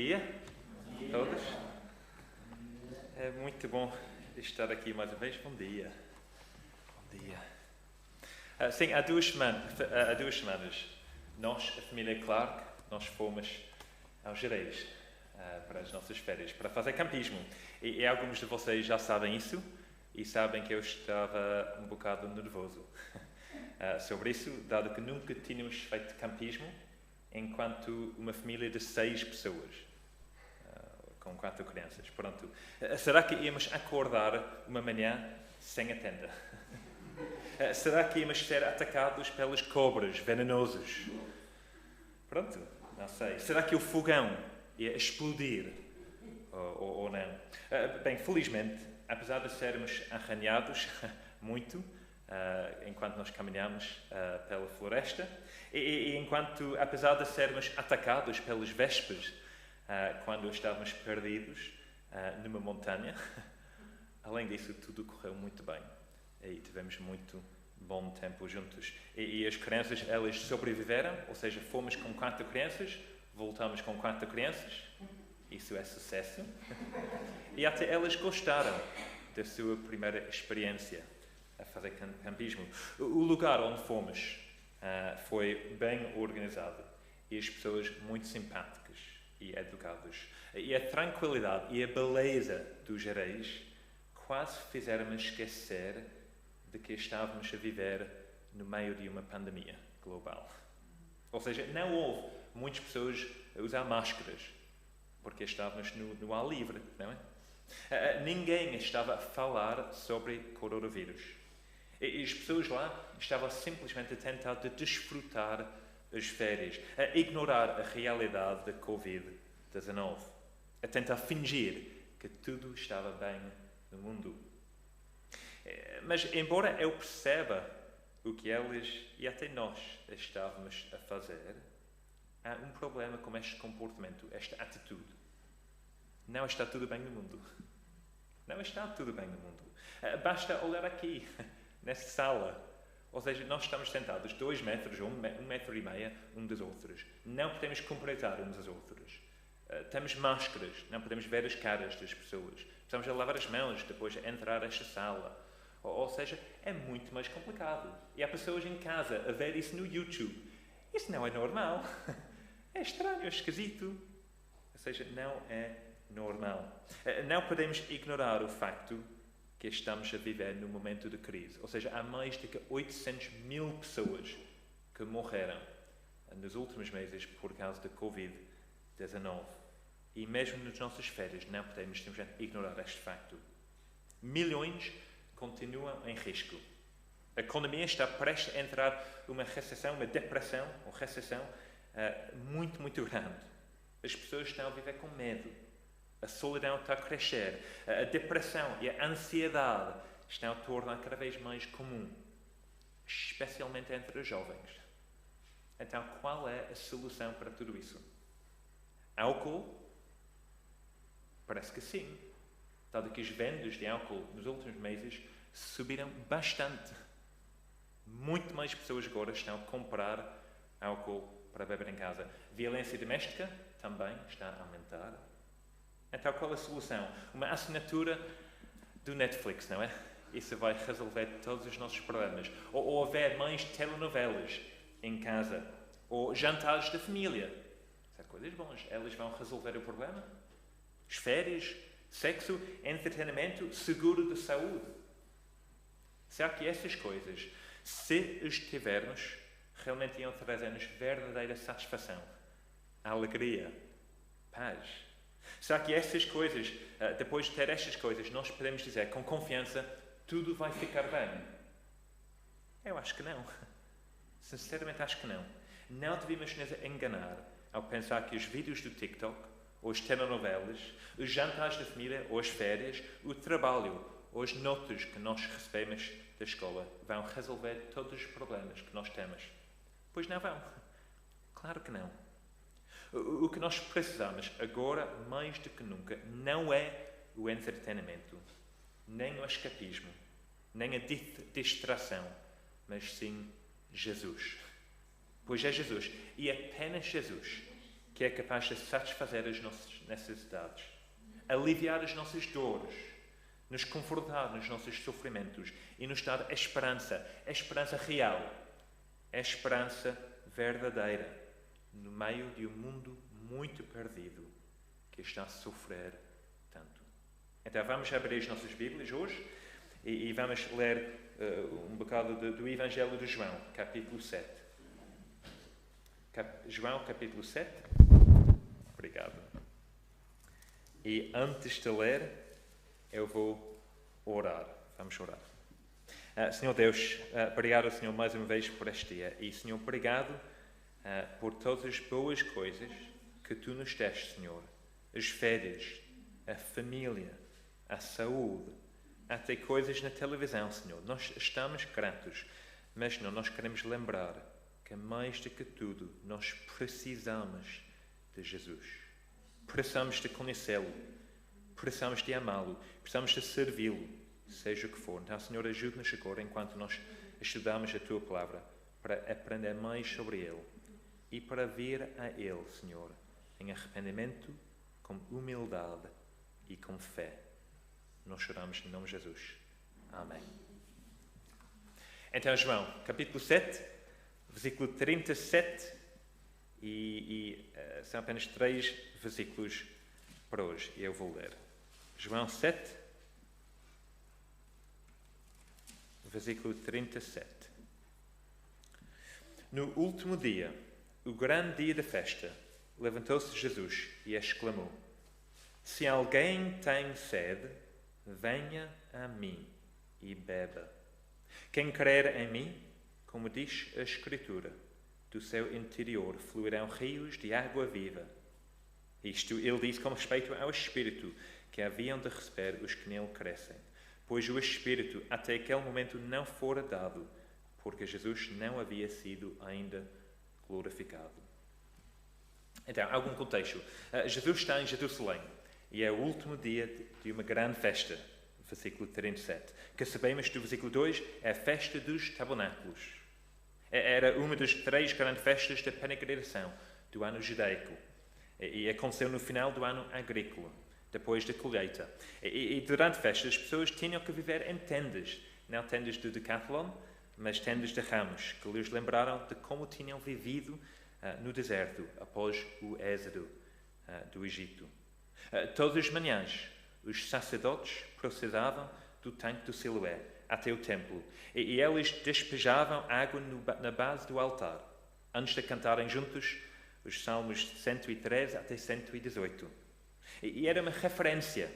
Dia a todos. É muito bom estar aqui mais uma vez. Bom dia. Bom dia. Sim, há duas semanas, nós, a família Clark, nós fomos aos Gerês para as nossas férias, para fazer campismo. E alguns de vocês já sabem isso e sabem que eu estava um bocado nervoso sobre isso, dado que nunca tínhamos feito campismo enquanto uma família de 6 pessoas. Com 4 crianças. Pronto. Será que íamos acordar uma manhã sem a tenda? Será que íamos ser atacados pelas cobras venenosos? Pronto, não sei. Será que o fogão ia explodir? Ou não? Bem, felizmente, apesar de sermos arranhados muito, enquanto nós caminhamos pela floresta, e apesar de sermos atacados pelas vespas, quando estávamos perdidos numa montanha. Além disso, tudo correu muito bem. E tivemos muito bom tempo juntos. E as crianças, elas sobreviveram, ou seja, fomos com 4 crianças, voltamos com 4 crianças. Isso é sucesso. E até elas gostaram da sua primeira experiência a fazer campismo. O lugar onde fomos foi bem organizado e as pessoas muito simpáticas e educados. E a tranquilidade e a beleza dos Gerês quase fizeram-me esquecer de que estávamos a viver no meio de uma pandemia global. Ou seja, não houve muitas pessoas a usar máscaras, porque estávamos no ar livre, não é? Ninguém estava a falar sobre coronavírus. E as pessoas lá estavam simplesmente a tentar desfrutar as férias, a ignorar a realidade da Covid-19, a tentar fingir que tudo estava bem no mundo. Mas, embora eu perceba o que eles e até nós estávamos a fazer, há um problema com este comportamento, esta atitude. Não está tudo bem no mundo. Não está tudo bem no mundo. Basta olhar aqui, nesta sala. Ou seja, nós estamos sentados 2 metros, 1 metro e meio, um dos outros. Não podemos cumprimentar uns aos outros. Temos máscaras, não podemos ver as caras das pessoas. Precisamos lavar as mãos depois de entrar nesta sala. Ou seja, é muito mais complicado. E há pessoas em casa a ver isso no YouTube. Isso não é normal. É estranho, é esquisito. Ou seja, não é normal. Não podemos ignorar o facto que estamos a viver num momento de crise. Ou seja, há mais de 800 mil pessoas que morreram nos últimos meses por causa da Covid-19. E mesmo nas nossas férias não podemos simplesmente ignorar este facto. Milhões continuam em risco. A economia está prestes a entrar numa recessão, uma depressão, uma recessão muito, muito grande. As pessoas estão a viver com medo. A solidão está a crescer. A depressão e a ansiedade estão a tornar cada vez mais comum, especialmente entre os jovens. Então, qual é a solução para tudo isso? Álcool? Parece que sim. Dado que as vendas de álcool nos últimos meses subiram bastante. Muito mais pessoas agora estão a comprar álcool para beber em casa. Violência doméstica também está a aumentar. Então, qual é a solução? Uma assinatura do Netflix, não é? Isso vai resolver todos os nossos problemas. Ou haver mais telenovelas em casa. Ou jantares da família. São coisas boas. Elas vão resolver o problema. As férias, sexo, entretenimento, seguro de saúde. Será que essas coisas, se as tivermos, realmente iam trazer-nos verdadeira satisfação, alegria, paz? Será que essas coisas, depois de ter estas coisas, nós podemos dizer com confiança, tudo vai ficar bem? Eu acho que não. Sinceramente acho que não. Não devemos nos enganar ao pensar que os vídeos do TikTok, ou as telenovelas, os jantares da família, ou as férias, o trabalho, ou as notas que nós recebemos da escola vão resolver todos os problemas que nós temos. Pois não vão. Claro que não. O que nós precisamos agora, mais do que nunca, não é o entretenimento, nem o escapismo, nem a distração, mas sim Jesus. Pois é Jesus, e apenas Jesus, que é capaz de satisfazer as nossas necessidades, aliviar as nossas dores, nos confortar nos nossos sofrimentos e nos dar a esperança real, a esperança verdadeira, no meio de um mundo muito perdido que está a sofrer tanto. Então vamos abrir as nossas Bíblias hoje e vamos ler um bocado do Evangelho de João, capítulo 7. João, capítulo 7. Obrigado. E antes de ler, eu vou orar. Vamos orar. Senhor Deus, obrigado, Senhor, mais uma vez por este dia. E, Senhor, obrigado por todas as boas coisas que Tu nos deste, Senhor. As férias, a família, a saúde, até coisas na televisão, Senhor. Nós estamos gratos, mas, Senhor, nós queremos lembrar que mais do que tudo, nós precisamos de Jesus. Precisamos de conhecê-lo. Precisamos de amá-lo. Precisamos de servi-lo, seja o que for. Então, Senhor, ajude-nos agora, enquanto nós estudamos a Tua Palavra, para aprender mais sobre Ele e para vir a Ele, Senhor, em arrependimento, com humildade e com fé. Nós choramos em nome de Jesus. Amém. Então, João, capítulo 7, versículo 37, são apenas 3 versículos para hoje, e eu vou ler. João 7, versículo 37. No último dia, o grande dia da festa, levantou-se Jesus e exclamou: Se alguém tem sede, venha a mim e beba. Quem crer em mim, como diz a Escritura, do seu interior fluirão rios de água viva. Isto ele disse com respeito ao Espírito que haviam de receber os que nele crescem, pois o Espírito até aquele momento não fora dado, porque Jesus não havia sido ainda glorificado. Então, algum contexto. Jesus está em Jerusalém e é o último dia de uma grande festa, versículo 37, que sabemos do versículo 2 é a festa dos tabernáculos. Era uma das 3 grandes festas da peregrinação do ano judaico e aconteceu no final do ano agrícola, depois da colheita. E durante a festa as pessoas tinham que viver em tendas, não tendas do Decathlon, mas tendas de ramos, que lhes lembraram de como tinham vivido no deserto após o êxodo do Egito. Todas as manhãs, os sacerdotes processavam do tanque do Siloé até o templo e eles despejavam água na base do altar, antes de cantarem juntos os salmos 113 até 118. E era uma referência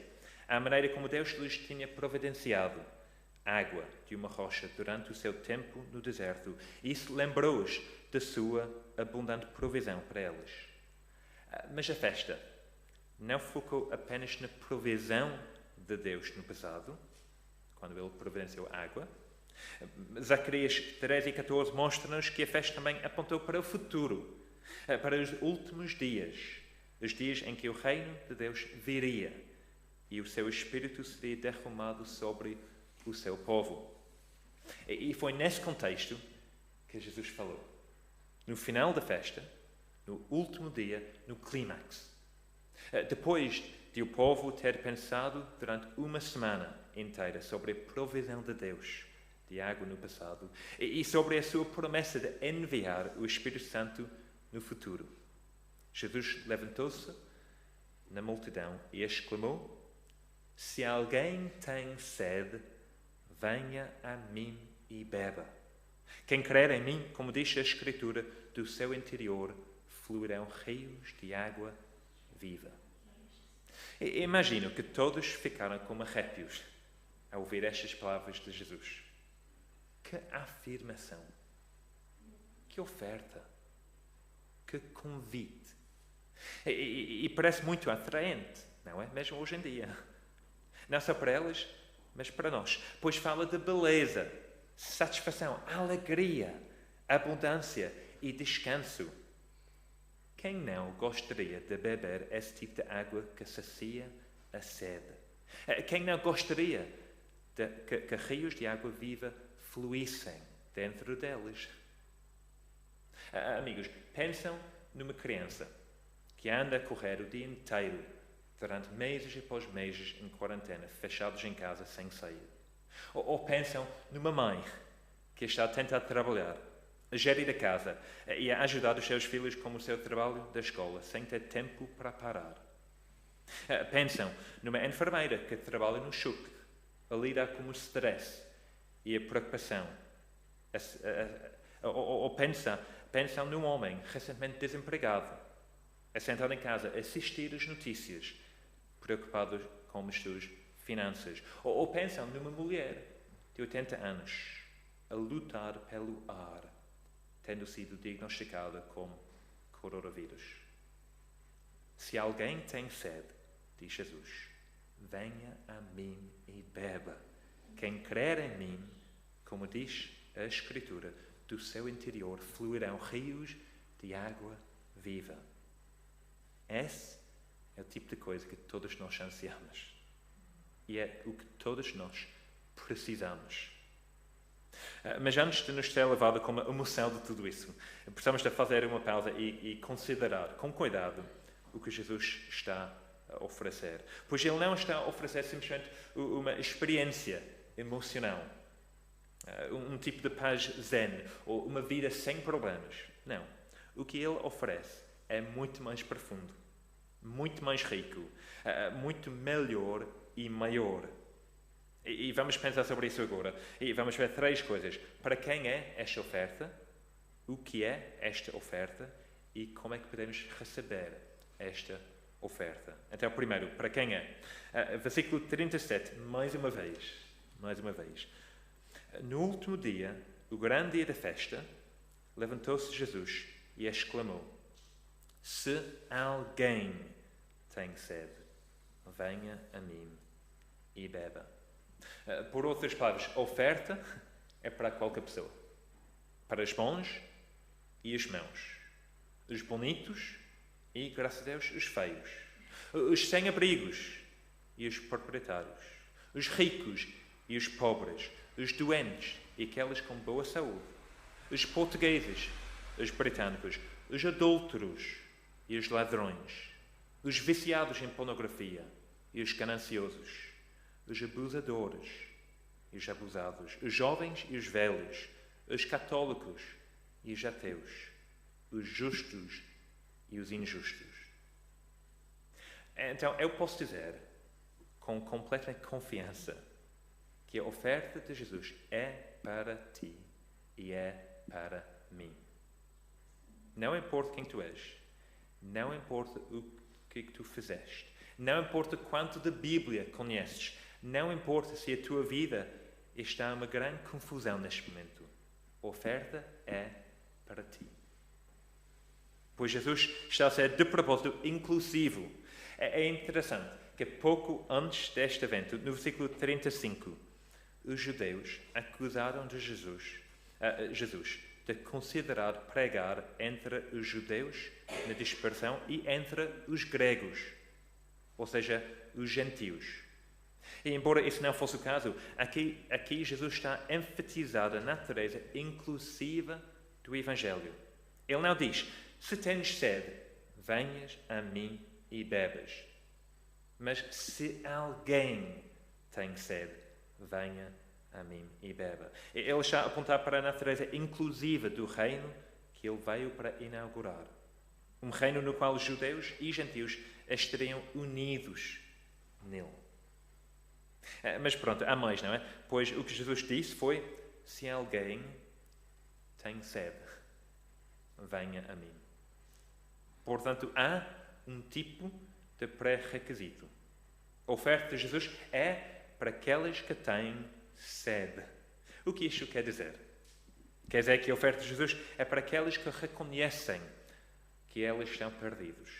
à maneira como Deus lhes tinha providenciado água de uma rocha durante o seu tempo no deserto. E isso lembrou-os da sua abundante provisão para eles. Mas a festa não focou apenas na provisão de Deus no passado, quando Ele providenciou água. Zacarias 13 e 14 mostram-nos que a festa também apontou para o futuro, para os últimos dias, os dias em que o reino de Deus viria e o seu Espírito seria derramado sobre o seu povo. E foi nesse contexto que Jesus falou. No final da festa, no último dia, no clímax. Depois de o povo ter pensado durante uma semana inteira sobre a provisão de Deus de água no passado e sobre a sua promessa de enviar o Espírito Santo no futuro, Jesus levantou-se na multidão e exclamou: Se alguém tem sede, venha a mim e beba. Quem crer em mim, como diz a Escritura, do seu interior fluirão rios de água viva. Imagino que todos ficaram como arrépios ao ouvir estas palavras de Jesus. Que afirmação! Que oferta! Que convite! E parece muito atraente, não é? Mesmo hoje em dia. Não só para elas, mas para nós. Pois fala de beleza, satisfação, alegria, abundância e descanso. Quem não gostaria de beber esse tipo de água que sacia a sede? Quem não gostaria que rios de água viva fluíssem dentro deles? Amigos, pensam numa criança que anda a correr o dia inteiro, durante meses após meses em quarentena, fechados em casa sem sair. Ou pensam numa mãe que está a tentar trabalhar, a gerir a casa e a ajudar os seus filhos com o seu trabalho da escola, sem ter tempo para parar. Pensam numa enfermeira que trabalha no CHUC, a lidar com o stress e a preocupação. Ou pensam num homem recentemente desempregado, assentado em casa, a assistir às notícias, preocupado com as suas finanças. Ou pensam numa mulher de 80 anos, a lutar pelo ar, tendo sido diagnosticada com coronavírus. Se alguém tem sede, diz Jesus, venha a mim e beba. Quem crer em mim, como diz a Escritura, do seu interior fluirão rios de água viva. Esse é o tipo de coisa que todos nós ansiamos. E é o que todos nós precisamos. Mas antes de nos ser levado como a emoção de tudo isso, precisamos de fazer uma pausa e considerar com cuidado o que Jesus está a oferecer. Pois Ele não está a oferecer simplesmente uma experiência emocional, um tipo de paz zen, ou uma vida sem problemas. Não. O que Ele oferece é muito mais profundo, muito mais rico, muito melhor e maior. E vamos pensar sobre isso agora. E vamos ver 3 coisas. Para quem é esta oferta? O que é esta oferta? E como é que podemos receber esta oferta? Então, primeiro, para quem é? Versículo 37, mais uma vez. No último dia, o grande dia da festa, levantou-se Jesus e exclamou: se alguém tem sede, venha a mim e beba. Por outras palavras, a oferta é para qualquer pessoa. Para os bons e os maus. Os bonitos e, graças a Deus, os feios. Os sem-abrigos e os proprietários. Os ricos e os pobres. Os doentes e aqueles com boa saúde. Os portugueses, os britânicos. Os adúlteros e os ladrões. Os viciados em pornografia e os gananciosos. Os abusadores e os abusados, os jovens e os velhos, os católicos e os ateus, os justos e os injustos. Então, eu posso dizer, com completa confiança, que a oferta de Jesus é para ti e é para mim. Não importa quem tu és, não importa o que tu fizeste, não importa quanto da Bíblia conheces, não importa se a tua vida está uma grande confusão neste momento. A oferta é para ti. Pois Jesus está a ser, de propósito, inclusivo. É interessante que pouco antes deste evento, no versículo 35, os judeus acusaram de Jesus de considerar pregar entre os judeus na dispersão e entre os gregos, ou seja, os gentios. E embora isso não fosse o caso, aqui Jesus está a enfatizar a natureza inclusiva do Evangelho. Ele não diz, se tens sede, venhas a mim e bebas. Mas se alguém tem sede, venha a mim e beba. Ele está a apontar para a natureza inclusiva do reino que ele veio para inaugurar. Um reino no qual os judeus e gentios estariam unidos nele. Mas pronto, há mais, não é? Pois o que Jesus disse foi, se alguém tem sede, venha a mim. Portanto, há um tipo de pré-requisito. A oferta de Jesus é para aqueles que têm sede. O que isto quer dizer? Quer dizer que a oferta de Jesus é para aqueles que reconhecem que eles estão perdidos.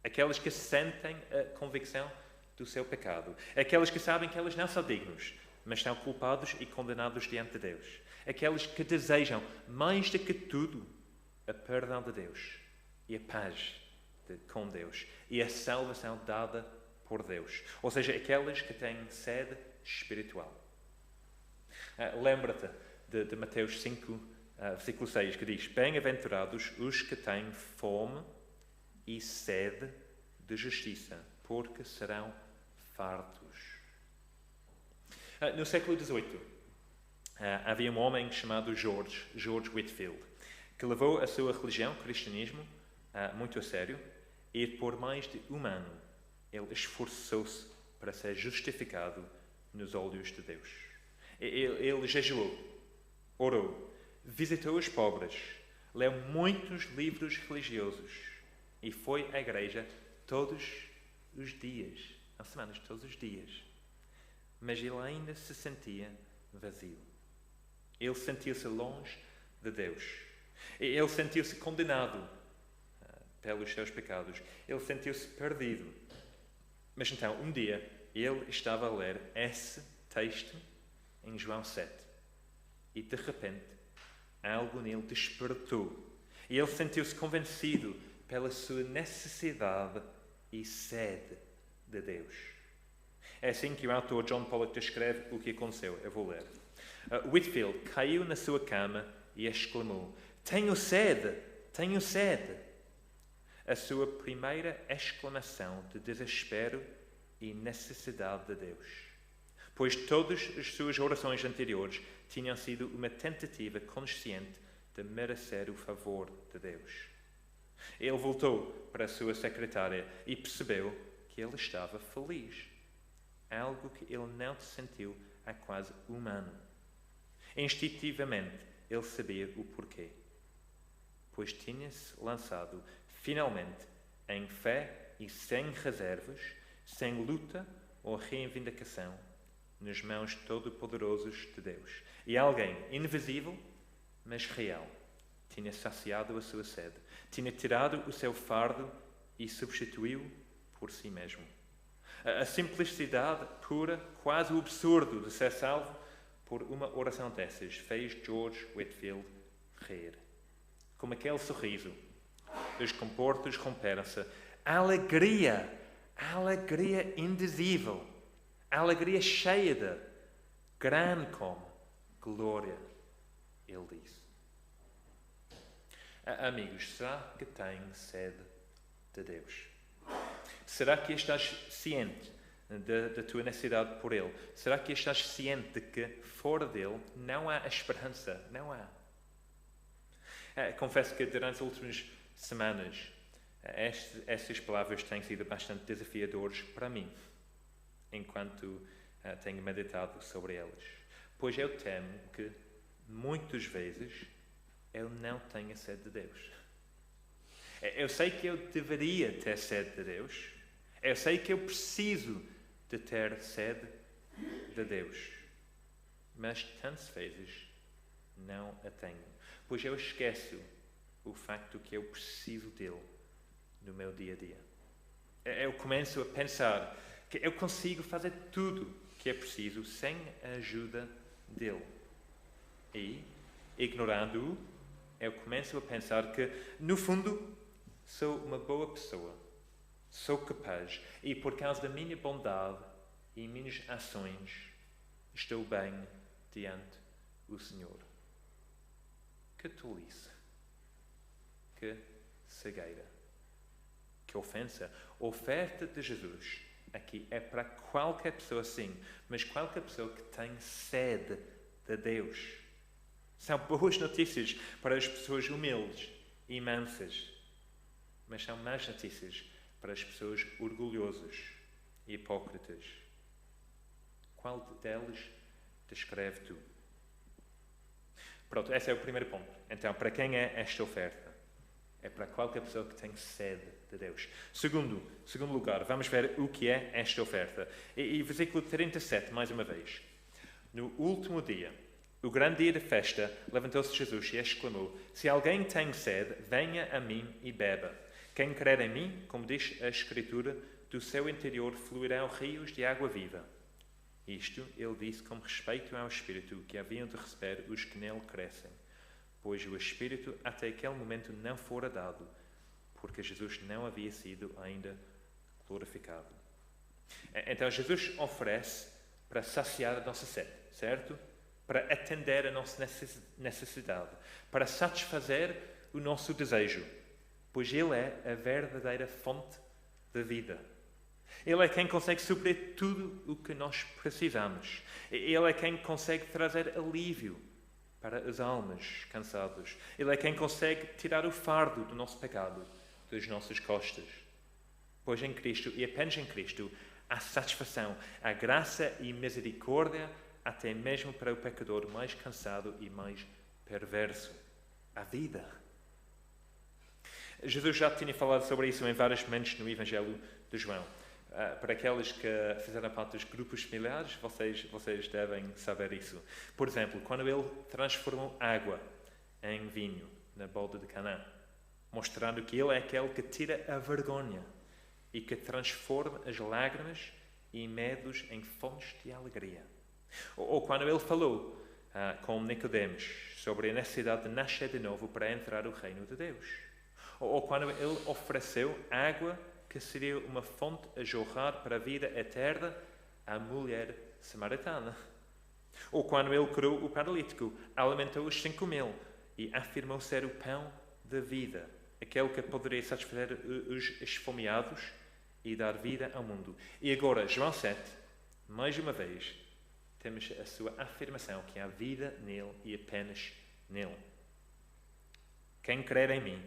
Aqueles que sentem a convicção do seu pecado. Aqueles que sabem que eles não são dignos, mas estão culpados e condenados diante de Deus. Aqueles que desejam, mais do que tudo, a perdão de Deus e a paz com Deus e a salvação dada por Deus. Ou seja, aqueles que têm sede espiritual. Lembra-te de Mateus 5, versículo 6, que diz, bem-aventurados os que têm fome e sede de justiça, porque serão fartos. No século XVIII, havia um homem chamado George Whitefield, que levou a sua religião, o cristianismo, muito a sério, e por mais de um ano ele esforçou-se para ser justificado nos olhos de Deus. Ele jejuou, orou, visitou os pobres, leu muitos livros religiosos e foi à igreja todos os dias, às semanas, todos os dias. Mas ele ainda se sentia vazio. Ele sentia-se longe de Deus. Ele sentiu-se condenado pelos seus pecados. Ele sentiu-se perdido. Mas então, um dia, ele estava a ler esse texto em João 7. E, de repente, algo nele despertou. E ele sentiu-se convencido pela sua necessidade e sede de Deus. É assim que o autor John Pollock descreve o que aconteceu. Eu vou ler. Whitefield caiu na sua cama e exclamou: "Tenho sede! Tenho sede!" A sua primeira exclamação de desespero e necessidade de Deus, pois todas as suas orações anteriores tinham sido uma tentativa consciente de merecer o favor de Deus. Ele voltou para a sua secretária e percebeu que ele estava feliz, algo que ele não sentiu há quase um ano. Instintivamente, ele sabia o porquê, pois tinha-se lançado finalmente em fé e sem reservas, sem luta ou reivindicação, nas mãos todo-poderosos de Deus. E alguém invisível, mas real, tinha saciado a sua sede, tinha tirado o seu fardo e substituiu por si mesmo. A simplicidade pura, quase o absurdo de ser salvo por uma oração dessas, fez George Whitefield rir. Como aquele sorriso, os comportos romperam-se. Alegria indizível, alegria cheia de, grande como, glória, ele disse. Amigos, será que têm sede de Deus? Será que estás ciente da tua necessidade por Ele? Será que estás ciente de que fora dele não há esperança? Não há. Confesso que durante as últimas semanas estas palavras têm sido bastante desafiadoras para mim, enquanto tenho meditado sobre elas. Pois eu temo que, muitas vezes, eu não tenho sede de Deus. Eu sei que eu deveria ter sede de Deus. Eu sei que eu preciso de ter sede de Deus. Mas, tantas vezes, não a tenho. Pois eu esqueço o facto que eu preciso dele no meu dia-a-dia. Eu começo a pensar que eu consigo fazer tudo que é preciso sem a ajuda dele. E, ignorando-o, eu começo a pensar que, no fundo, sou uma boa pessoa. Sou capaz e, por causa da minha bondade e minhas ações, estou bem diante do Senhor. Que tolice. Que cegueira. Que ofensa. A oferta de Jesus aqui é para qualquer pessoa, sim, mas qualquer pessoa que tem sede de Deus. São boas notícias para as pessoas humildes e mansas, mas são más notícias para as pessoas orgulhosas e hipócritas. Qual delas descreve tu? Pronto, esse é o primeiro ponto. Então, para quem é esta oferta? É para qualquer pessoa que tem sede de Deus. Segundo lugar, vamos ver o que é esta oferta. E versículo 37, mais uma vez. No último dia, o grande dia da festa, levantou-se Jesus e exclamou: "Se alguém tem sede, venha a mim e beba. Quem crer em mim, como diz a Escritura, do seu interior fluirão rios de água viva." Isto ele disse com respeito ao Espírito que haviam de receber os que nele crescem, pois o Espírito até aquele momento não fora dado, porque Jesus não havia sido ainda glorificado. Então Jesus oferece para saciar a nossa sede, certo? Para atender a nossa necessidade, para satisfazer o nosso desejo. pois Ele é a verdadeira fonte da vida. Ele é quem consegue suprir tudo o que nós precisamos. Ele é quem consegue trazer alívio para as almas cansadas. Ele é quem consegue tirar o fardo do nosso pecado das nossas costas. Pois em Cristo, e apenas em Cristo, há satisfação, há graça e misericórdia, até mesmo para o pecador mais cansado e mais perverso. A vida. Jesus já tinha falado sobre isso em vários momentos no Evangelho de João. Para aqueles que fizeram parte dos grupos familiares, vocês devem saber isso. Por exemplo, quando ele transformou água em vinho na boda de Caná, mostrando que ele é aquele que tira a vergonha e que transforma as lágrimas e medos em fontes de alegria. Ou quando ele falou com Nicodemos sobre a necessidade de nascer de novo para entrar no reino de Deus. Ou quando ele ofereceu água que seria uma fonte a jorrar para a vida eterna à mulher samaritana. Ou quando ele curou o paralítico, alimentou os 5.000 e afirmou ser o pão da vida, aquele que poderia satisfazer os esfomeados e dar vida ao mundo. E agora, João 7, mais uma vez, temos a sua afirmação que há vida nele e apenas nele. Quem crer em mim,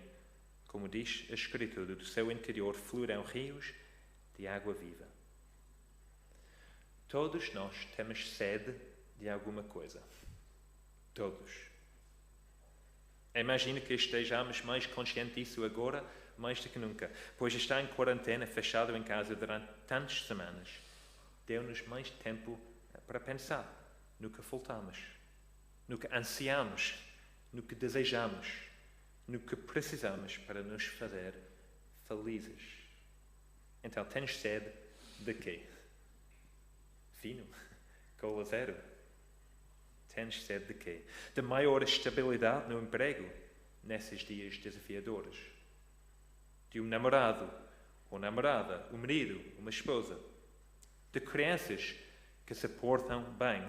como diz a Escritura, do seu interior fluirão rios de água viva. Todos nós temos sede de alguma coisa. Todos. Imagino que estejamos mais conscientes disso agora, mais do que nunca, pois estar em quarentena, fechado em casa durante tantas semanas, deu-nos mais tempo para pensar no que faltamos, no que ansiamos, no que desejamos, no que precisamos para nos fazer felizes. Então, tens sede de quê? Vinho? Cola zero? Tens sede de quê? De maior estabilidade no emprego nesses dias desafiadores? De um namorado ou namorada, um marido, uma esposa? De crianças que se portam bem?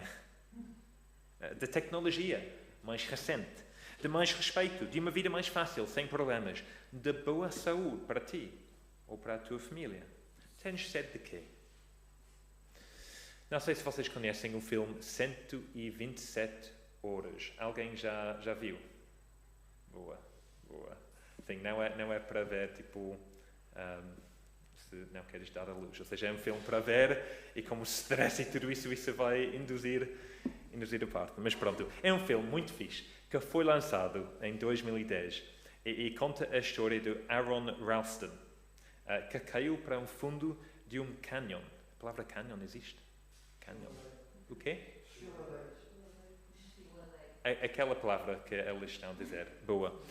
De tecnologia mais recente? De mais respeito, de uma vida mais fácil, sem problemas, de boa saúde para ti ou para a tua família. Tens sede de quê? Não sei se vocês conhecem o filme 127 Horas. Alguém já viu? Boa. Sim, não é para ver, tipo, se não queres dar a luz. Ou seja, é um filme para ver e como stress e tudo isso vai induzir a parte. Mas pronto, é um filme muito fixe, que foi lançado em 2010 e conta a história de Aaron Ralston, que caiu para um fundo de um canyon. A palavra canyon existe? Canyon. O quê? Aquela palavra que eles estão a dizer. Boa.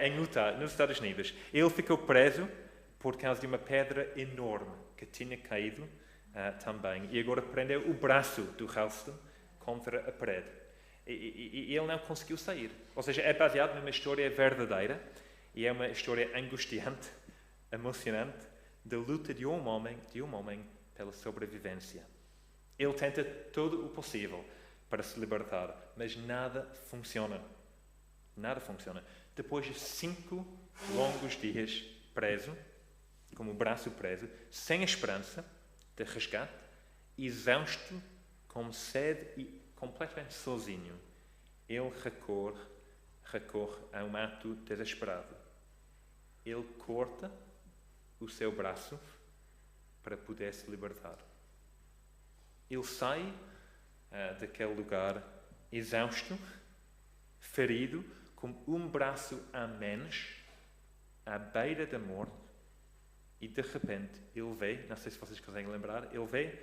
Em Utah, nos Estados Unidos. Ele ficou preso por causa de uma pedra enorme que tinha caído também. E agora prendeu o braço do Ralston contra a parede. E ele não conseguiu sair. Ou seja, é baseado numa história verdadeira e é uma história angustiante, emocionante, da luta de um homem pela sobrevivência. Ele tenta todo o possível para se libertar, mas nada funciona. Nada funciona. Depois de 5 longos dias preso, com o braço preso, sem esperança de resgate, exausto, com sede e completamente sozinho, ele recorre a um ato desesperado. Ele corta o seu braço para poder se libertar. Ele sai daquele lugar exausto, ferido, com um braço a menos, à beira da morte, e de repente ele vê, não sei se vocês conseguem lembrar, ele vê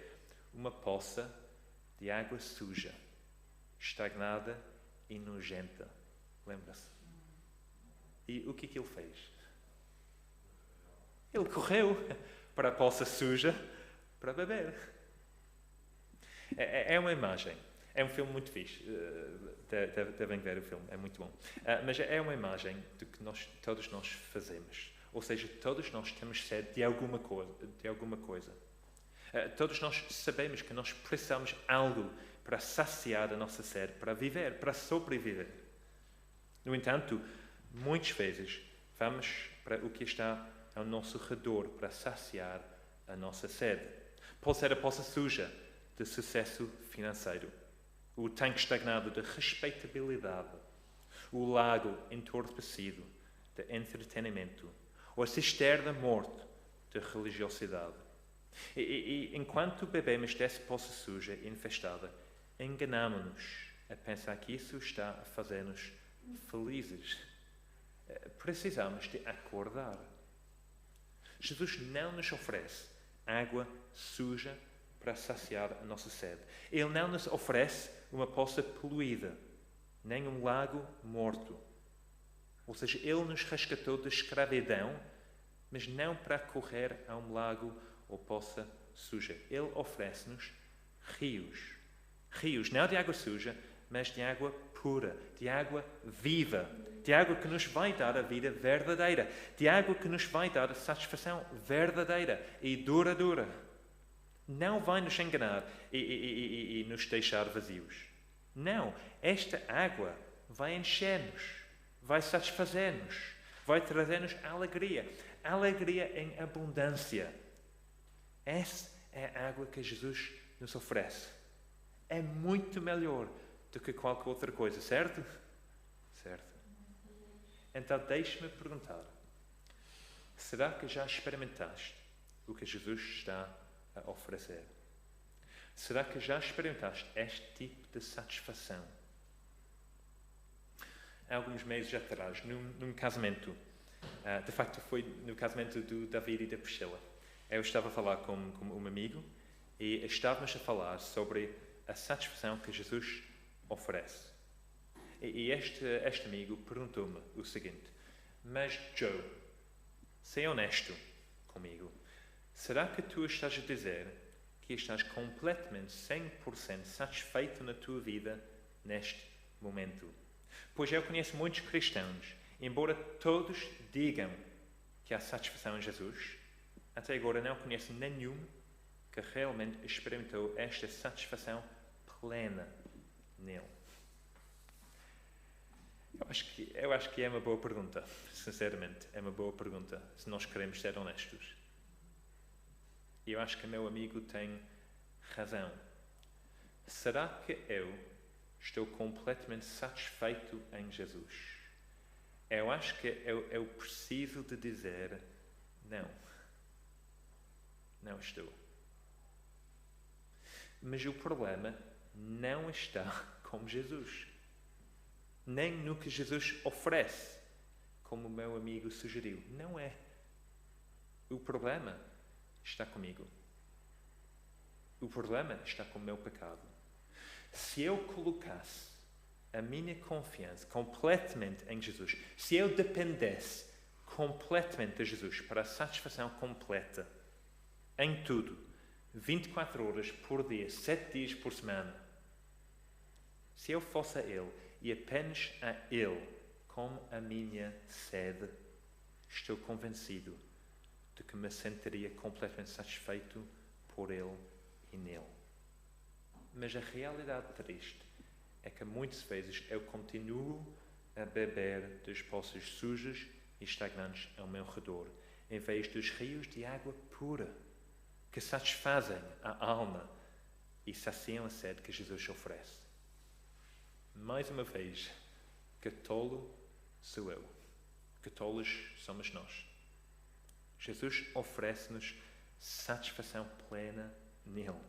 uma poça de água suja, estagnada e nojenta. Lembra-se? E o que ele fez? Ele correu para a poça suja para beber. É uma imagem. É um filme muito fixe. Devem ver o filme, é muito bom. Mas é uma imagem do que todos nós fazemos. Ou seja, todos nós temos sede de alguma coisa. Todos nós sabemos que nós precisamos de algo para saciar a nossa sede, para viver, para sobreviver. No entanto, muitas vezes Vamos para o que está ao nosso redor para saciar a nossa sede. Pode ser a poça suja de sucesso financeiro, o tanque estagnado de respeitabilidade, o lago entorpecido de entretenimento, ou a cisterna morta de religiosidade. E enquanto bebemos dessa poça suja e infestada, enganamos-nos a pensar que isso está a fazer-nos felizes. Precisamos de acordar. Jesus não nos oferece água suja para saciar a nossa sede. Ele não nos oferece uma poça poluída, nem um lago morto. Ou seja, Ele nos resgatou da escravidão, mas não para correr a um lago ou poça suja. Ele oferece-nos rios. Rios, não de água suja, mas de água pura, de água viva, de água que nos vai dar a vida verdadeira, de água que nos vai dar a satisfação verdadeira e duradoura. Não vai nos enganar e nos deixar vazios. Não, esta água vai encher-nos, vai satisfazer-nos, vai trazer-nos alegria, alegria em abundância. Essa é a água que Jesus nos oferece. É muito melhor do que qualquer outra coisa, certo? Certo. Então deixe-me perguntar, será que já experimentaste o que Jesus está a oferecer? Será que já experimentaste este tipo de satisfação? Há alguns meses atrás, num casamento, de facto foi no casamento do David e da Priscila, eu estava a falar com um amigo e estávamos a falar sobre a satisfação que Jesus oferece. E este amigo perguntou-me o seguinte: mas Joe, sei honesto comigo, será que tu estás a dizer que estás completamente 100% satisfeito na tua vida neste momento? Pois eu conheço muitos cristãos, embora todos digam que há satisfação em Jesus, até agora não conheço nenhum que realmente experimentou esta satisfação plena nele. Eu acho que é uma boa pergunta, sinceramente, é uma boa pergunta, se nós queremos ser honestos. E eu acho que meu amigo tem razão. Será que eu estou completamente satisfeito em Jesus? Eu acho que eu preciso de dizer não. Não estou. Mas o problema não está com Jesus. Nem no que Jesus oferece, como o meu amigo sugeriu. Não é. O problema está comigo. O problema está com o meu pecado. Se eu colocasse a minha confiança completamente em Jesus, se eu dependesse completamente de Jesus para a satisfação completa, em tudo, 24 horas por dia, 7 dias por semana, se eu fosse a Ele e apenas a Ele como a minha sede, estou convencido de que me sentiria completamente satisfeito por Ele e nele. Mas a realidade triste é que muitas vezes eu continuo a beber das poças sujas e estagnantes ao meu redor, em vez dos rios de água pura que satisfazem a alma e saciam a sede que Jesus oferece. Mais uma vez, que tolo sou eu, que tolos somos nós. Jesus oferece-nos satisfação plena nele.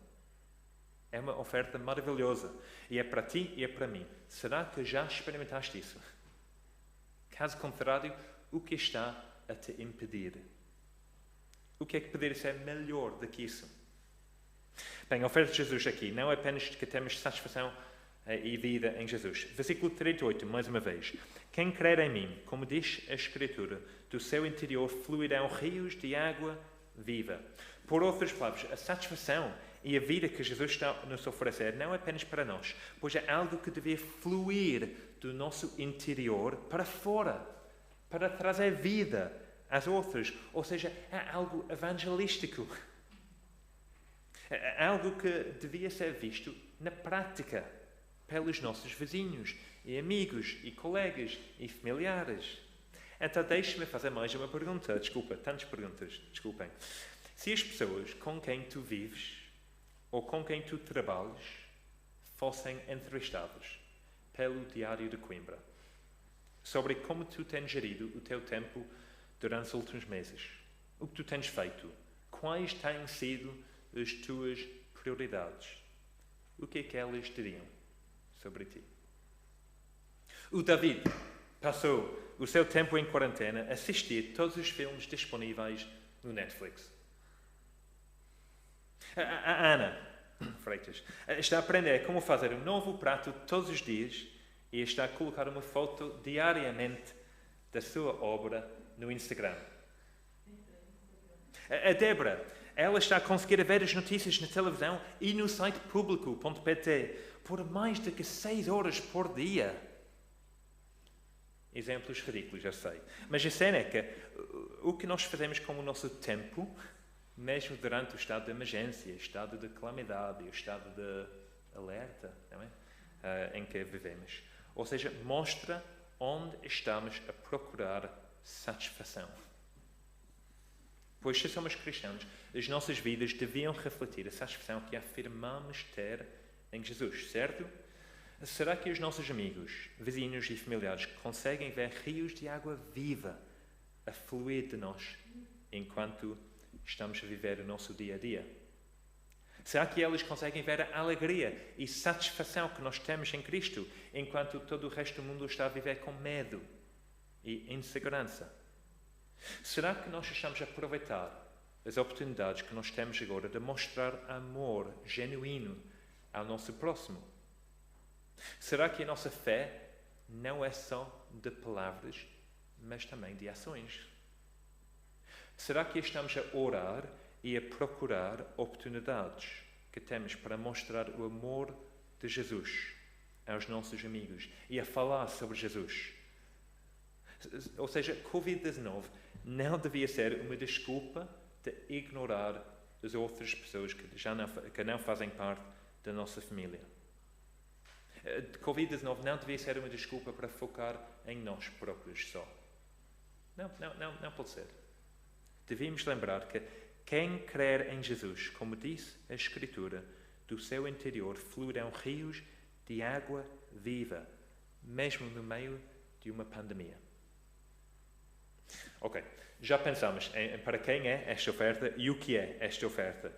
É uma oferta maravilhosa e é para ti e é para mim. Será que já experimentaste isso? Caso contrário, o que está a te impedir? O que é que poderia ser melhor do que isso? Bem, a oferta de Jesus aqui não é apenas que temos satisfação e vida em Jesus. Versículo 38, mais uma vez. Quem crer em mim, como diz a Escritura, do seu interior fluirão rios de água viva. Por outras palavras, a satisfação e a vida que Jesus está a nos oferecer não é apenas para nós, pois é algo que devia fluir do nosso interior para fora, para trazer vida às outras. Ou seja, é algo evangelístico. É algo que devia ser visto na prática pelos nossos vizinhos e amigos e colegas e familiares. Então deixe-me fazer mais uma pergunta. Tantas perguntas, desculpem. Se as pessoas com quem tu vives ou com quem tu trabalhas fossem entrevistados pelo Diário de Coimbra sobre como tu tens gerido o teu tempo durante os últimos meses, o que tu tens feito, quais têm sido as tuas prioridades, o que é que elas diriam sobre ti? O David passou o seu tempo em quarentena a assistir todos os filmes disponíveis no Netflix. A Ana Freitas está a aprender como fazer um novo prato todos os dias e está a colocar uma foto diariamente da sua obra no Instagram. A Débora, ela está a conseguir ver as notícias na televisão e no site público.pt por mais do que 6 horas por dia. Exemplos ridículos, já sei. Mas a cena é que o que nós fazemos com o nosso tempo, mesmo durante o estado de emergência, estado de calamidade, o estado de alerta, não é? Em que vivemos. Ou seja, mostra onde estamos a procurar satisfação. Pois se somos cristãos, as nossas vidas deviam refletir a satisfação que afirmamos ter em Jesus, certo? Será que os nossos amigos, vizinhos e familiares conseguem ver rios de água viva a fluir de nós enquanto estamos a viver o nosso dia a dia? Será que eles conseguem ver a alegria e satisfação que nós temos em Cristo enquanto todo o resto do mundo está a viver com medo e insegurança? Será que nós estamos a aproveitar as oportunidades que nós temos agora de mostrar amor genuíno ao nosso próximo? Será que a nossa fé não é só de palavras, mas também de ações? Será que estamos a orar e a procurar oportunidades que temos para mostrar o amor de Jesus aos nossos amigos e a falar sobre Jesus? Ou seja, Covid-19 não devia ser uma desculpa de ignorar as outras pessoas que não fazem parte da nossa família. Covid-19 não devia ser uma desculpa para focar em nós próprios só. Não pode ser. Devíamos lembrar que quem crer em Jesus, como diz a Escritura, do seu interior fluirão rios de água viva, mesmo no meio de uma pandemia. Ok, já pensamos em para quem é esta oferta e o que é esta oferta.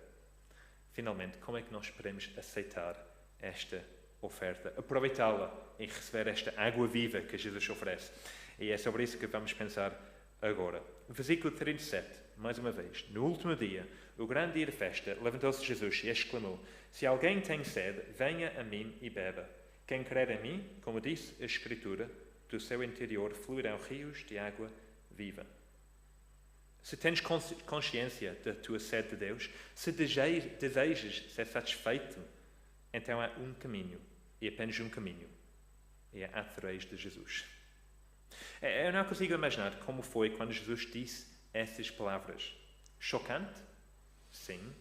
Finalmente, como é que nós podemos aceitar esta oferta, aproveitá-la e receber esta água viva que Jesus oferece? E é sobre isso que vamos pensar agora. Versículo 37, mais uma vez. No último dia, o grande dia de festa, levantou-se Jesus e exclamou: se alguém tem sede, venha a mim e beba. Quem crer em mim, como disse a Escritura, do seu interior fluirão rios de água viva. Se tens consciência da tua sede de Deus, se desejas ser satisfeito, então há um caminho, e apenas um caminho, e é através de Jesus. Eu não consigo imaginar como foi quando Jesus disse essas palavras. Chocante? Sim.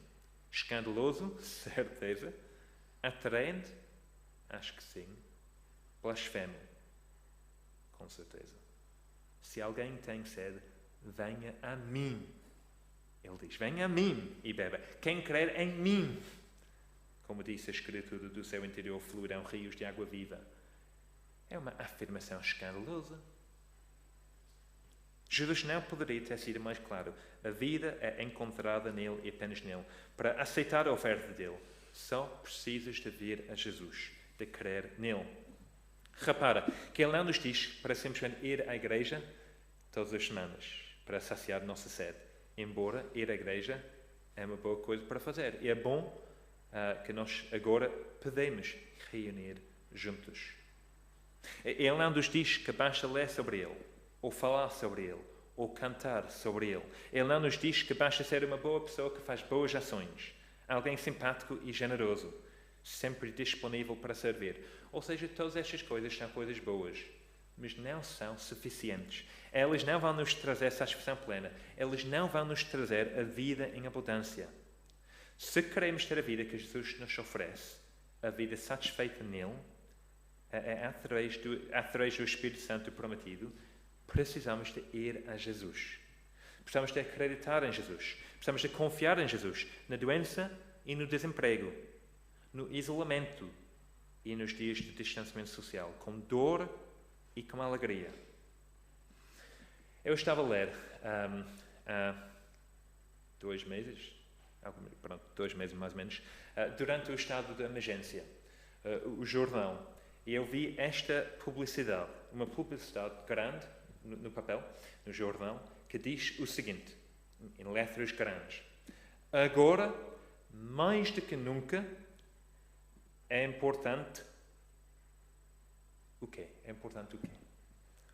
Escandaloso? Certeza. Atraente? Acho que sim. Blasfemo? Com certeza. Se alguém tem sede, venha a mim. Ele diz, venha a mim e beba. Quem crer em mim, como disse a Escritura, do seu interior fluirão rios de água viva. É uma afirmação escandalosa. Jesus não poderia ter sido mais claro. A vida é encontrada nele e apenas nele. Para aceitar a oferta dele, só precisas de vir a Jesus, de crer nele. Repara que ele não nos diz para simplesmente ir à igreja todas as semanas, para saciar a nossa sede. Embora ir à igreja é uma boa coisa para fazer. E é bom que nós agora podemos reunir juntos. Ele não nos diz que basta ler sobre ele, ou falar sobre ele, ou cantar sobre ele. Ele não nos diz que basta ser uma boa pessoa que faz boas ações, alguém simpático e generoso, sempre disponível para servir. Ou seja, todas estas coisas são coisas boas, mas não são suficientes. Elas não vão nos trazer satisfação plena. Elas não vão nos trazer a vida em abundância. Se queremos ter a vida que Jesus nos oferece, a vida satisfeita nele, através do Espírito Santo prometido, precisamos de ir a Jesus. Precisamos de acreditar em Jesus. Precisamos de confiar em Jesus, na doença e no desemprego, no isolamento e nos dias de distanciamento social, com dor e com alegria. Eu estava a ler há 2 meses, 2 meses mais ou menos, durante o estado de emergência, o jornal, e eu vi esta publicidade, uma publicidade grande no papel, no jornal, que diz o seguinte, em letras grandes: agora, mais do que nunca, é importante o quê? É importante o quê?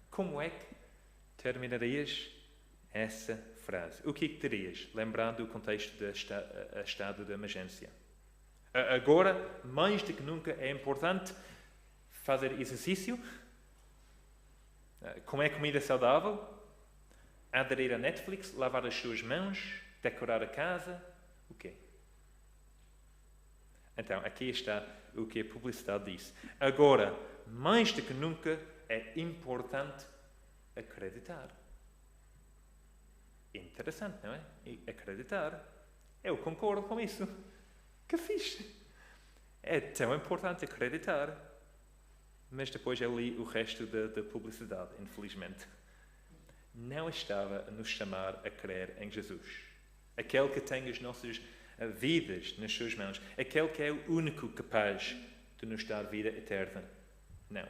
Como é que terminarias essa frase? O que dirias, lembrando o contexto do estado de emergência? Agora, mais do que nunca, é importante fazer exercício, comer comida saudável, aderir a Netflix, lavar as suas mãos, decorar a casa, o quê? Então, aqui está o que a publicidade diz. Agora, mais do que nunca, é importante acreditar. Interessante, não é? E acreditar. Eu concordo com isso. Que fixe! É tão importante acreditar. Mas depois eu li o resto da publicidade, infelizmente. Não estava a nos chamar a crer em Jesus. Aquele que tem as nossas vidas nas suas mãos. Aquele que é o único capaz de nos dar vida eterna. Não.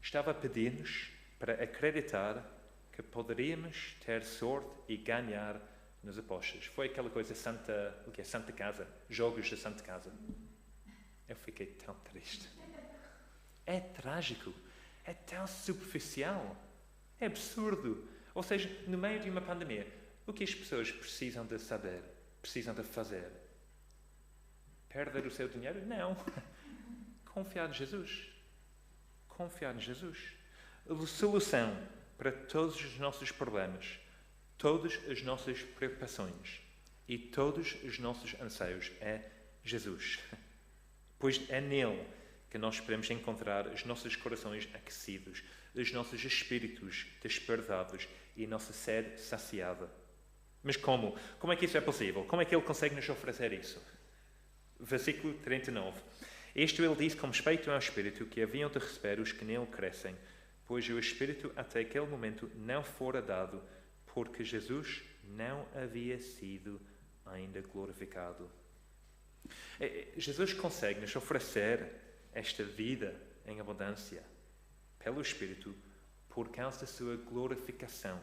Estava a pedir-nos para acreditar que poderíamos ter sorte e ganhar nas apostas. Foi aquela coisa Santa Casa, jogos da Santa Casa. Eu fiquei tão triste. É trágico, é tão superficial, é absurdo. Ou seja, no meio de uma pandemia, o que as pessoas precisam de saber, precisam de fazer? Perder o seu dinheiro? Não. Confiar em Jesus. Confiar em Jesus. A solução para todos os nossos problemas, todas as nossas preocupações e todos os nossos anseios é Jesus. Pois é nele que nós esperamos encontrar os nossos corações aquecidos, os nossos espíritos despertados e a nossa sede saciada. Mas como? Como é que isso é possível? Como é que ele consegue nos oferecer isso? Versículo 39. Isto ele disse com respeito ao Espírito que haviam de receber os que nele crescem, pois o Espírito até aquele momento não fora dado, porque Jesus não havia sido ainda glorificado. Jesus consegue nos oferecer esta vida em abundância pelo Espírito por causa da sua glorificação.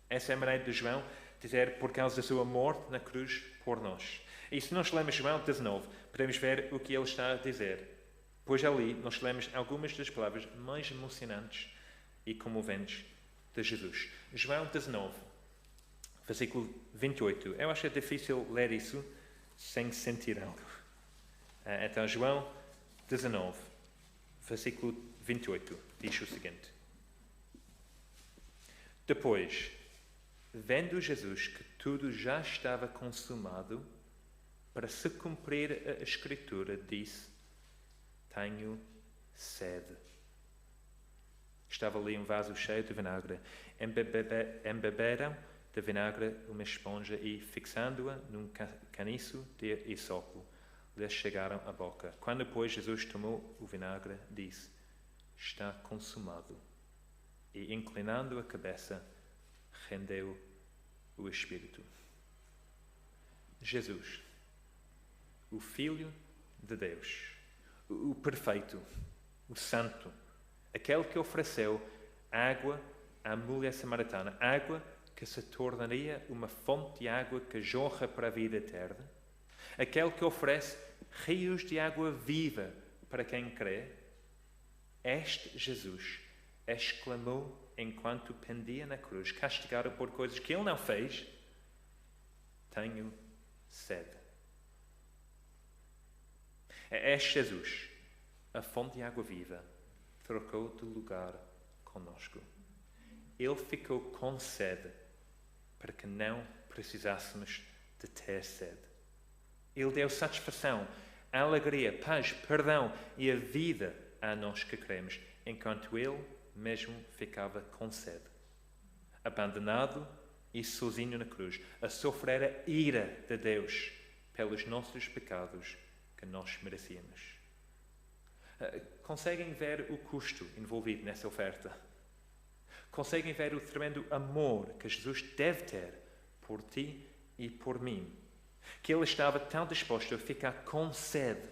Essa é a maneira de João dizer por causa da sua morte na cruz por nós. E se nós lemos João 19, podemos ver o que ele está a dizer. Pois ali nós lemos algumas das palavras mais emocionantes e comoventes de Jesus. João 19, versículo 28. Eu acho difícil ler isso sem sentir algo. Então, João 19, versículo 28, diz o seguinte. Depois, vendo Jesus que tudo já estava consumado, para se cumprir a Escritura, disse: tenho sede. Estava ali um vaso cheio de vinagre. Embeberam de vinagre uma esponja e, fixando-a num caniço de hisopo, lhes chegaram à boca. Quando, pois, Jesus tomou o vinagre, disse: está consumado. E, inclinando a cabeça, rendeu o Espírito. Jesus, o Filho de Deus, o perfeito, o santo, aquele que ofereceu água à mulher samaritana, água que se tornaria uma fonte de água que jorra para a vida eterna, aquele que oferece rios de água viva para quem crê, este Jesus exclamou enquanto pendia na cruz, castigado por coisas que ele não fez: tenho sede. Este Jesus, a fonte de água viva, trocou de lugar conosco. Ele ficou com sede para que não precisássemos de ter sede. Ele deu satisfação, alegria, paz, perdão e a vida a nós que cremos, enquanto ele mesmo ficava com sede. Abandonado e sozinho na cruz, a sofrer a ira de Deus pelos nossos pecados que nós merecíamos. Conseguem ver o custo envolvido nessa oferta? Conseguem ver o tremendo amor que Jesus deve ter por ti e por mim? Que Ele estava tão disposto a ficar com sede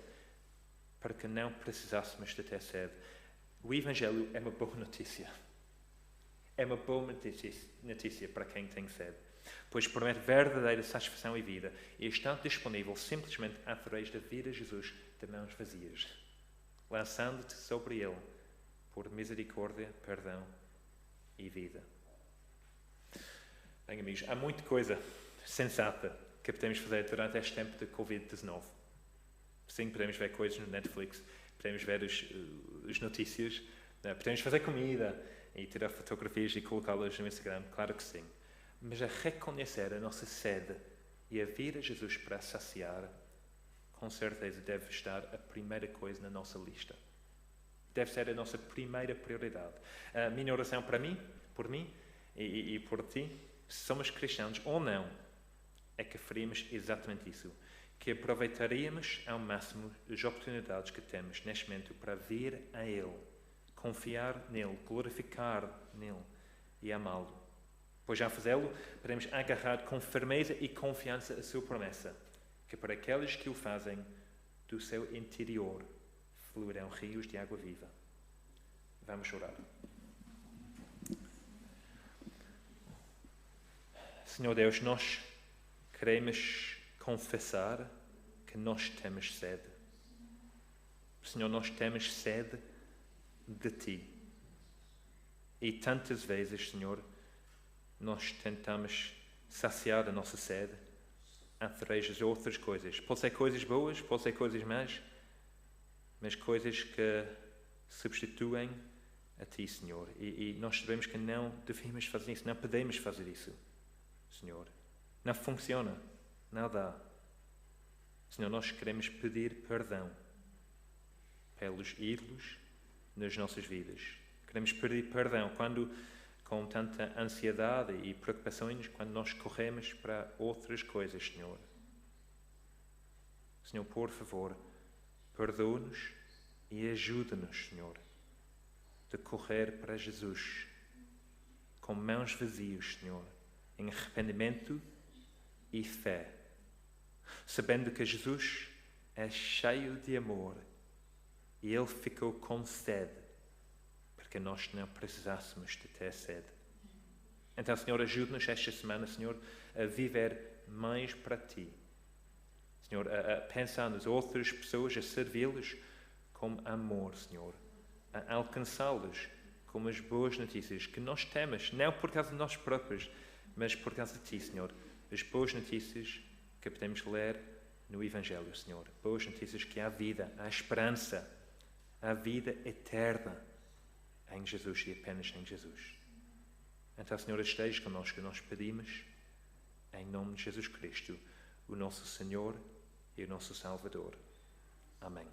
para que não precisássemos de ter sede. O Evangelho é uma boa notícia. É uma boa notícia para quem tem sede, pois promete verdadeira satisfação e vida e está disponível simplesmente através da vida de Jesus de mãos vazias, lançando-te sobre Ele por misericórdia, perdão e vida. Bem, amigos, há muita coisa sensata que podemos fazer durante este tempo de Covid-19. Sim, podemos ver coisas no Netflix, podemos ver as notícias, podemos fazer comida e tirar fotografias e colocá-las no Instagram, claro que sim. Mas a reconhecer a nossa sede e a vir a Jesus para saciar, com certeza deve estar a primeira coisa na nossa lista. Deve ser a nossa primeira prioridade. A minha oração para mim, por mim e por ti, se somos cristãos ou não, é que faríamos exatamente isso. Que aproveitaríamos ao máximo as oportunidades que temos neste momento para vir a Ele, confiar nele, glorificar nele e amá-lo. Pois ao fazê-lo, podemos agarrar com firmeza e confiança a sua promessa, que para aqueles que o fazem, do seu interior fluirão rios de água viva. Vamos orar. Senhor Deus, nós queremos confessar que nós temos sede. Senhor, nós temos sede de Ti. E tantas vezes, Senhor, nós tentamos saciar a nossa sede através de outras coisas. Pode ser coisas boas, pode ser coisas más, mas coisas que substituem a Ti, Senhor. E nós sabemos que não devemos fazer isso, não podemos fazer isso, Senhor. Não funciona, não dá. Senhor, nós queremos pedir perdão pelos ídolos nas nossas vidas. Queremos pedir perdão quando, com tanta ansiedade e preocupações, quando nós corremos para outras coisas, Senhor. Senhor, por favor, perdoa-nos e ajuda-nos, Senhor, de correr para Jesus com mãos vazias, Senhor, em arrependimento e fé, sabendo que Jesus é cheio de amor e Ele ficou com sede para que nós não precisássemos de ter sede. Então, Senhor, ajude-nos esta semana, Senhor, a viver mais para Ti. Senhor, a pensar nas outras pessoas, a servi-las com amor, Senhor, a alcançá-las com as boas notícias que nós temos, não por causa de nós próprios, mas por causa de Ti, Senhor. As boas notícias que podemos ler no Evangelho, Senhor. Boas notícias que há vida, há esperança, há vida eterna em Jesus e apenas em Jesus. Então, Senhor, esteja connosco que nós pedimos em nome de Jesus Cristo, o nosso Senhor e o nosso Salvador. Amém.